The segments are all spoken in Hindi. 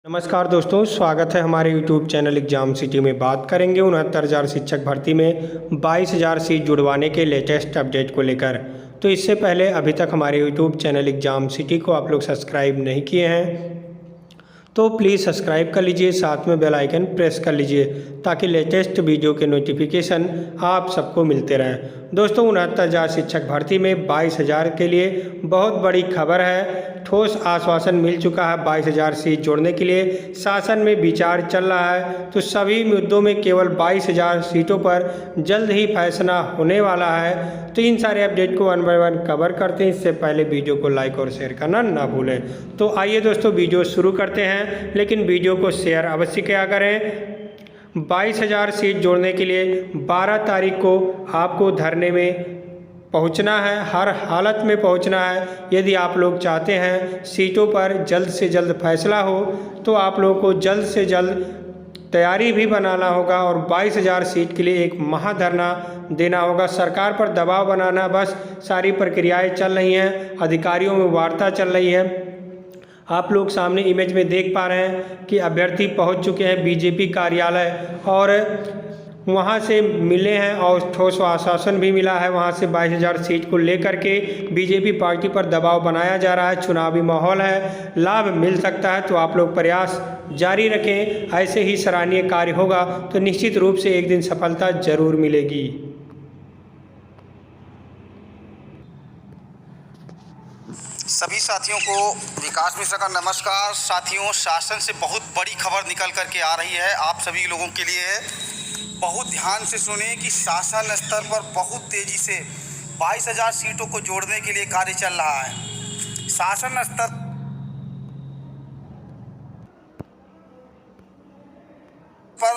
नमस्कार दोस्तों, स्वागत है हमारे YouTube चैनल एग्जाम सिटी में। बात करेंगे 69,000 शिक्षक भर्ती में 22,000 सीट जुड़वाने के लेटेस्ट अपडेट को लेकर। तो इससे पहले अभी तक हमारे YouTube चैनल एग्जाम सिटी को आप लोग सब्सक्राइब नहीं किए हैं तो प्लीज़ सब्सक्राइब कर लीजिए, साथ में बेल आइकन प्रेस कर लीजिए ताकि लेटेस्ट वीडियो के नोटिफिकेशन आप सबको मिलते रहें। दोस्तों, 69,000 शिक्षक भर्ती में 22,000 के लिए बहुत बड़ी खबर है। ठोस आश्वासन मिल चुका है 22,000 सीट जोड़ने के लिए। शासन में विचार चल रहा है, तो सभी मुद्दों में केवल 22,000 सीटों पर जल्द ही फैसला होने वाला है। तो इन सारे अपडेट को वन बाय वन कवर करते हैं। इससे पहले वीडियो को लाइक और शेयर करना ना भूलें। तो आइए दोस्तों, वीडियो शुरू करते हैं, लेकिन वीडियो को शेयर अवश्य क्या करें। 22,000 सीट जोड़ने के लिए 12 तारीख को आपको धरने में पहुंचना है, हर हालत में पहुंचना है। यदि आप लोग चाहते हैं सीटों पर जल्द से जल्द फैसला हो, तो आप लोगों को जल्द से जल्द तैयारी भी बनाना होगा और 22,000 सीट के लिए एक महाधरना देना होगा। सरकार पर दबाव बनाना, बस सारी प्रक्रियाएं चल रही हैं, अधिकारियों में वार्ता चल रही है। आप लोग सामने इमेज में देख पा रहे हैं कि अभ्यर्थी पहुंच चुके हैं बीजेपी कार्यालय और वहां से मिले हैं और ठोस आश्वासन भी मिला है। वहां से 22,000 सीट को लेकर के बीजेपी पार्टी पर दबाव बनाया जा रहा है। चुनावी माहौल है, लाभ मिल सकता है, तो आप लोग प्रयास जारी रखें। ऐसे ही सराहनीय कार्य होगा तो निश्चित रूप से एक दिन सफलता जरूर मिलेगी। सभी साथियों को विकास मिश्रा का नमस्कार। साथियों, शासन से बहुत बड़ी खबर निकल कर के आ रही है, आप सभी लोगों के लिए है। बहुत ध्यान से सुने कि शासन स्तर पर बहुत तेजी से 22,000 सीटों को जोड़ने के लिए कार्य चल रहा है। शासन स्तर पर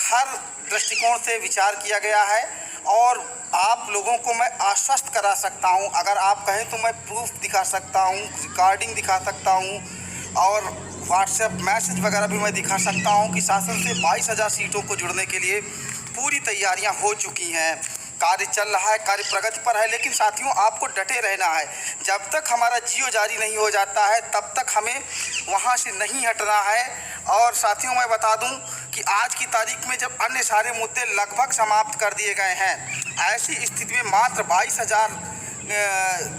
हर दृष्टिकोण से विचार किया गया है और आप लोगों को मैं आश्वस्त करा सकता हूं। अगर आप कहें तो मैं प्रूफ दिखा सकता हूं, रिकॉर्डिंग दिखा सकता हूं और व्हाट्सएप मैसेज वगैरह भी मैं दिखा सकता हूं कि शासन से 22,000 सीटों को जुड़ने के लिए पूरी तैयारियां हो चुकी हैं। कार्य चल रहा है, कार्य प्रगति पर है। लेकिन साथियों, आपको डटे रहना है। जब तक हमारा जियो जारी नहीं हो जाता है, तब तक हमें वहां से नहीं हटना है। और साथियों, मैं बता दूं कि आज की तारीख में जब अन्य सारे मुद्दे लगभग समाप्त कर दिए गए हैं, ऐसी स्थिति में मात्र 22,000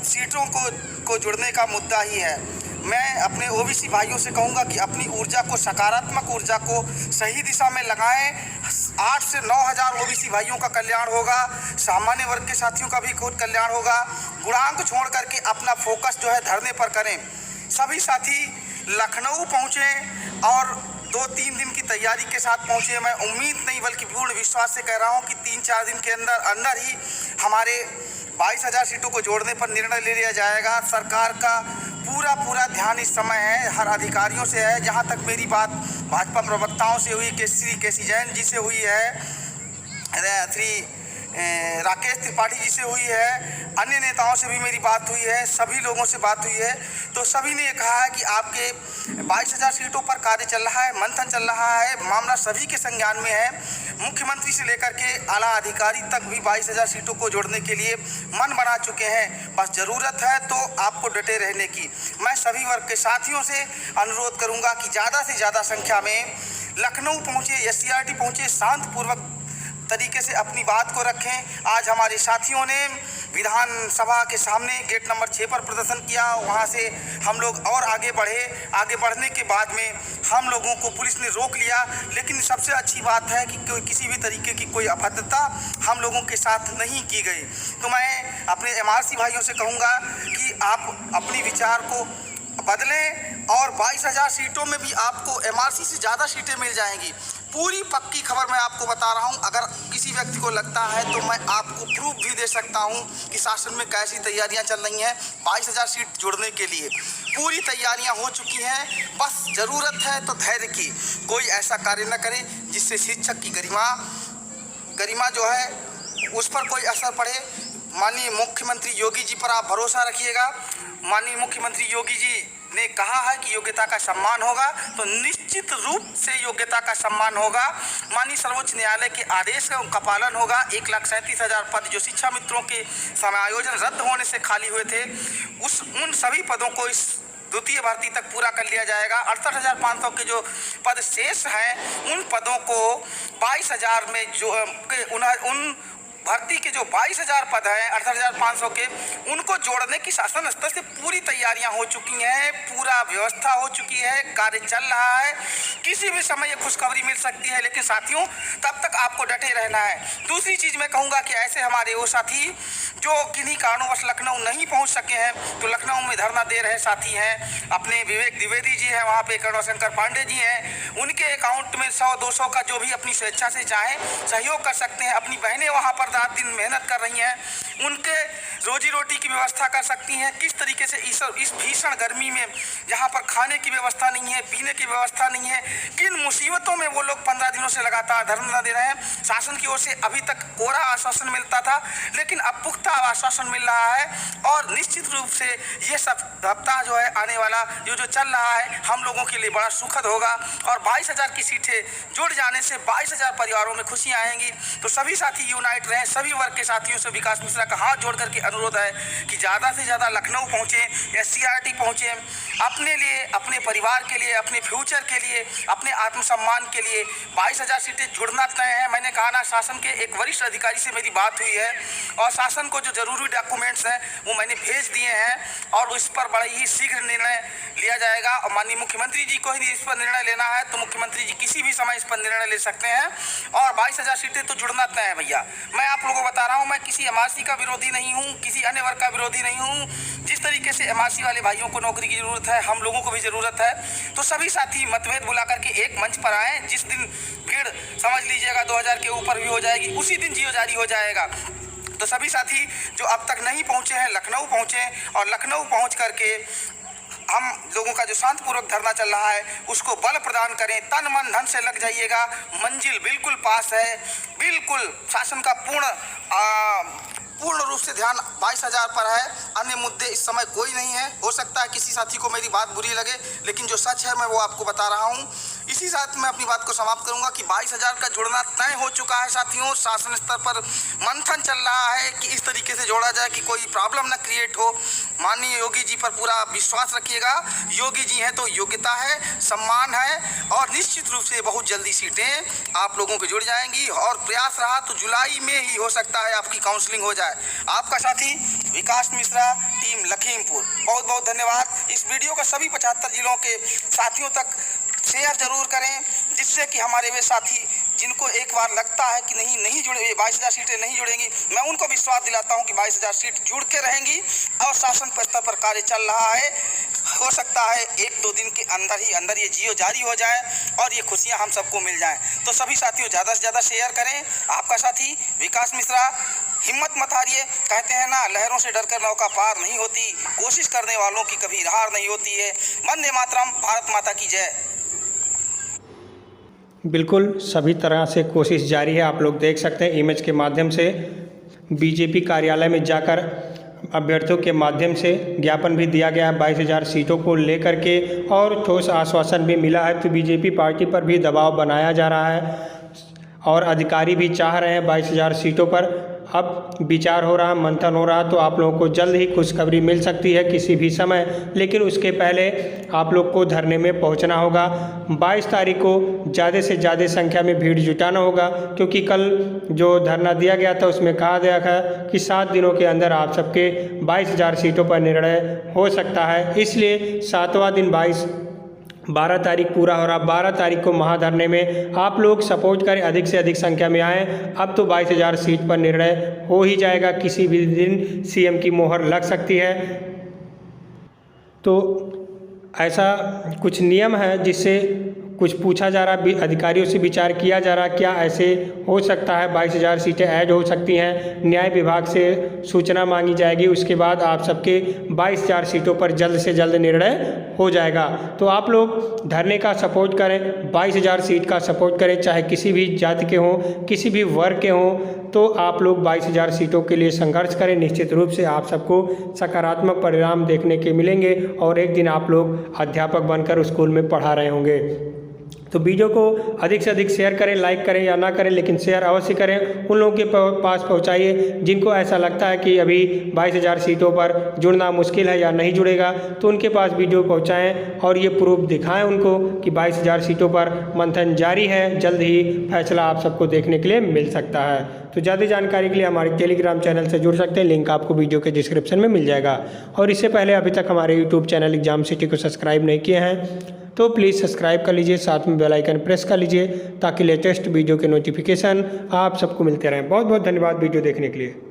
सीटों को जुड़ने का मुद्दा ही है। मैं अपने ओबीसी भाइयों से कहूँगा कि अपनी ऊर्जा को, सकारात्मक ऊर्जा को सही दिशा में लगाएं। 8 से 9,000 ओबीसी भाइयों का कल्याण होगा, सामान्य वर्ग के साथियों का भी खुद कल्याण होगा। गुणांक छोड़ करके अपना फोकस जो है धरने पर करें। सभी साथी लखनऊ पहुँचें और 2-3 दिन की तैयारी के साथ पहुँचे। मैं उम्मीद नहीं बल्कि पूर्ण विश्वास से कह रहा हूँ कि 3-4 दिन के अंदर ही हमारे 22,000 सीटों को जोड़ने पर निर्णय ले लिया जाएगा। सरकार का पूरा ध्यान इस समय है, हर अधिकारियों से है। जहां तक मेरी बात भाजपा प्रवक्ताओं से हुई, केसी जैन जी से हुई है, श्री राकेश त्रिपाठी जी से हुई है, अन्य नेताओं से भी मेरी बात हुई है, सभी लोगों से बात हुई है, तो सभी ने कहा है कि आपके 22,000 सीटों पर कार्य चल रहा है, मंथन चल रहा है, मामला सभी के संज्ञान में है। मुख्यमंत्री से लेकर के आला अधिकारी तक भी 22,000 सीटों को जोड़ने के लिए मन बना चुके हैं। बस ज़रूरत है तो आपको डटे रहने की। मैं सभी वर्ग के साथियों से अनुरोध करूँगा कि ज़्यादा से ज़्यादा संख्या में लखनऊ पहुँचे, SCRT पहुँचे, शांतिपूर्वक तरीके से अपनी बात को रखें। आज हमारे साथियों ने विधानसभा के सामने गेट नंबर 6 पर प्रदर्शन किया, वहां से हम लोग और आगे बढ़े। आगे बढ़ने के बाद में हम लोगों को पुलिस ने रोक लिया, लेकिन सबसे अच्छी बात है कि किसी भी तरीके की कोई अभद्रता हम लोगों के साथ नहीं की गई। तो मैं अपने MRC भाइयों से कहूँगा कि आप अपनी विचार को बदलें और 22,000 सीटों में भी आपको MRC से ज़्यादा सीटें मिल जाएंगी। पूरी पक्की खबर मैं आपको बता रहा हूं। अगर किसी व्यक्ति को लगता है तो मैं आपको प्रूफ भी दे सकता हूं कि शासन में कैसी तैयारियां चल रही हैं। 22,000 सीट जोड़ने के लिए पूरी तैयारियां हो चुकी हैं। बस ज़रूरत है तो धैर्य की। कोई ऐसा कार्य न करे जिससे शिक्षक की गरिमा जो है उस पर कोई असर पड़े। माननीय मुख्यमंत्री योगी जी पर आप भरोसा रखिएगा। माननीय मुख्यमंत्री योगी जी ने कहा है कि योग्यता का सम्मान होगा, तो निश्चित रूप से योग्यता का सम्मान होगा। माननीय सर्वोच्च न्यायालय के आदेश का पालन होगा। 1,37,000 पद जो शिक्षा मित्रों के समायोजन रद्द होने से खाली हुए थे, उन सभी पदों को इस द्वितीय भर्ती तक पूरा कर लिया जाएगा। 68,500 के जो पद शेष हैं उन पदों को 22,000 में जो उन भर्ती के जो 22,000 पद हैं 68,500 के, उनको जोड़ने की शासन स्तर से पूरी तैयारियां हो चुकी हैं, पूरा व्यवस्था हो चुकी है, कार्य चल रहा है। किसी भी समय ये खुशखबरी मिल सकती है, लेकिन साथियों तब तक आपको डटे रहना है। दूसरी चीज़ मैं कहूँगा कि ऐसे हमारे वो साथी जो किन्हीं कारणोंवश लखनऊ नहीं पहुँच सके हैं, तो लखनऊ में धरना दे रहे साथी हैं, अपने विवेक द्विवेदी जी हैं, वहाँ पे करुणाशंकर पांडे जी हैं, उनके अकाउंट में 100-200 का जो भी अपनी स्वेच्छा से चाहें सहयोग कर सकते हैं। अपनी बहनें वहाँ पर रात दिन मेहनत कर रही हैं, उनके रोजी रोटी की व्यवस्था कर सकती हैं। किस तरीके से इस भीषण गर्मी में जहाँ पर खाने की व्यवस्था नहीं है, पीने की व्यवस्था नहीं है, किन मुसीबतों में वो लोग 15 दिनों से लगातार धरना दे रहे हैं। शासन की ओर से अभी तक कोरा आश्वासन मिलता था, लेकिन अब पुख्ता आश्वासन मिल रहा है और निश्चित रूप से ये सब हफ्ता जो है आने वाला जो चल रहा है हम लोगों के लिए बड़ा सुखद होगा और 22,000 की सीटें जुड़ जाने से 22,000 परिवारों में खुशियाँ आएंगी। तो सभी साथी यूनाइट रहें। सभी वर्ग के साथियों से विकास मिश्रा का हाथ जोड़ करके अनुरोध है कि ज़्यादा से ज़्यादा लखनऊ पहुँचें, SCRT पहुँचें, अपने लिए, अपने परिवार के लिए, अपने फ्यूचर के लिए, अपने आत्मसम्मान के लिए। 22,000 सीटें जुड़ना तय है। मैंने कहा ना, शासन के एक वरिष्ठ अधिकारी से मेरी बात हुई है और शासन को जो जरूरी डॉक्यूमेंट्स हैं वो मैंने भेज दिए हैं और उस पर बड़ा ही शीघ्र निर्णय लिया जाएगा। और माननीय मुख्यमंत्री जी को ही इस पर निर्णय लेना है तो मुख्यमंत्री जी किसी भी समय इस पर निर्णय ले सकते हैं और 22,000 सीटें तो जुड़ना तय है भैया। मैं आप लोगों को बता रहा हूँ, मैं किसी MRC का विरोधी नहीं हूँ, किसी अन्य वर्ग का विरोधी नहीं हूँ। जिस तरीके से MRC वाले भाइयों को नौकरी की जरूरत है, हम लोगों को भी जरूरत है, तो सभी साथी मतभेद बुला करके एक मंच पर आए। जिस दिन भीड़ समझ लीजिएगा 2,000 के ऊपर भी हो जाएगी, उसी दिन जियो जारी हो जाएगा। तो सभी साथी जो अब तक नहीं पहुँचे हैं लखनऊ पहुँचें और लखनऊ पहुँच करके हम लोगों का जो शांतिपूर्वक धरना चल रहा है उसको बल प्रदान करें, तन मन धन से लग जाइएगा। मंजिल बिल्कुल पास है, बिल्कुल शासन का पूर्ण रूप से ध्यान 22,000 पर है। अन्य मुद्दे इस समय कोई नहीं है। हो सकता है किसी साथी को मेरी बात बुरी लगे, लेकिन जो सच है मैं वो आपको बता रहा हूँ। इसी साथ मैं अपनी बात को समाप्त करूंगा कि 22,000 का जुड़ना तय हो चुका है साथियों। शासन स्तर पर मंथन चल रहा है कि इस तरीके से जोड़ा जाए कि कोई प्रॉब्लम न क्रिएट हो। माननीय योगी जी पर पूरा विश्वास रखिएगा। योगी जी हैं तो योग्यता है, सम्मान है और निश्चित रूप से बहुत जल्दी सीटें आप लोगों की जुड़ जाएंगी और प्रयास रहा तो जुलाई में ही हो सकता है आपकी काउंसलिंग हो जाए। आपका साथी विकास मिश्रा, टीम लखीमपुर। बहुत बहुत धन्यवाद। इस वीडियो को सभी 75 जिलों के साथियों तक शेयर जरूर करें, जिससे कि हमारे वे साथी जिनको एक बार लगता है कि नहीं जुड़े, 22,000 सीटें नहीं जुड़ेंगी, मैं उनको विश्वास दिलाता हूं कि 22,000 सीट जुड़ के रहेंगी और शासन स्तर पर कार्य चल रहा है। हो सकता है 1-2 दिन के अंदर ये जियो जारी हो जाए और ये खुशियां हम सबको मिल जाएं। तो सभी साथियों ज़्यादा से ज़्यादा शेयर करें। आपका साथी विकास मिश्रा। हिम्मत मत हारिए। कहते हैं ना, लहरों से डरकर नौका पार नहीं होती, कोशिश करने वालों की कभी हार नहीं होती है। वंदे मातरम। भारत माता की जय। बिल्कुल सभी तरह से कोशिश जारी है। आप लोग देख सकते हैं इमेज के माध्यम से बीजेपी कार्यालय में जाकर अभ्यर्थियों के माध्यम से ज्ञापन भी दिया गया है 22,000 सीटों को लेकर के और ठोस आश्वासन भी मिला है। तो बीजेपी पार्टी पर भी दबाव बनाया जा रहा है और अधिकारी भी चाह रहे हैं 22,000 सीटों पर अब विचार हो रहा, मंथन हो रहा। तो आप लोगों को जल्द ही खुशखबरी मिल सकती है किसी भी समय, लेकिन उसके पहले आप लोग को धरने में पहुंचना होगा। 22 तारीख को ज़्यादा से ज़्यादा संख्या में भीड़ जुटाना होगा, क्योंकि कल जो धरना दिया गया था उसमें कहा गया था कि 7 दिनों के अंदर आप सबके 22,000 सीटों पर निर्णय हो सकता है। इसलिए 7वां दिन 12 तारीख पूरा हो रहा। 12 तारीख को महाधरने में आप लोग सपोर्ट करें, अधिक से अधिक संख्या में आएँ। अब तो 22,000 सीट पर निर्णय हो ही जाएगा, किसी भी दिन सीएम की मोहर लग सकती है। तो ऐसा कुछ नियम है जिससे कुछ पूछा जा रहा, अधिकारियों से विचार किया जा रहा, क्या ऐसे हो सकता है 22,000 सीटें ऐड हो सकती हैं। न्याय विभाग से सूचना मांगी जाएगी, उसके बाद आप सबके 22,000 सीटों पर जल्द से जल्द निर्णय हो जाएगा। तो आप लोग धरने का सपोर्ट करें, 22,000 सीट का सपोर्ट करें, चाहे किसी भी जाति के हों, किसी भी वर्ग के हों। तो आप लोग 22,000 सीटों के लिए संघर्ष करें। निश्चित रूप से आप सबको सकारात्मक परिणाम देखने के मिलेंगे और एक दिन आप लोग अध्यापक बनकर स्कूल में पढ़ा रहे होंगे। तो वीडियो को अधिक से अधिक शेयर करें, लाइक करें या ना करें, लेकिन शेयर अवश्य करें। उन लोगों के पास पहुंचाइए जिनको ऐसा लगता है कि अभी 22,000 सीटों पर जुड़ना मुश्किल है या नहीं जुड़ेगा, तो उनके पास वीडियो पहुंचाएं और ये प्रूफ दिखाएं उनको कि 22,000 सीटों पर मंथन जारी है। जल्द ही फैसला आप सबको देखने के लिए मिल सकता है। तो ज़्यादा जानकारी के लिए हमारे टेलीग्राम चैनल से जुड़ सकते हैं, लिंक आपको वीडियो के डिस्क्रिप्शन में मिल जाएगा। और इससे पहले अभी तक हमारे यूट्यूब चैनल एग्जाम सिटी को सब्सक्राइब नहीं किए हैं तो प्लीज़ सब्सक्राइब कर लीजिए, साथ में बेल आइकन प्रेस कर लीजिए ताकि लेटेस्ट वीडियो के नोटिफिकेशन आप सबको मिलते रहें। बहुत बहुत धन्यवाद वीडियो देखने के लिए।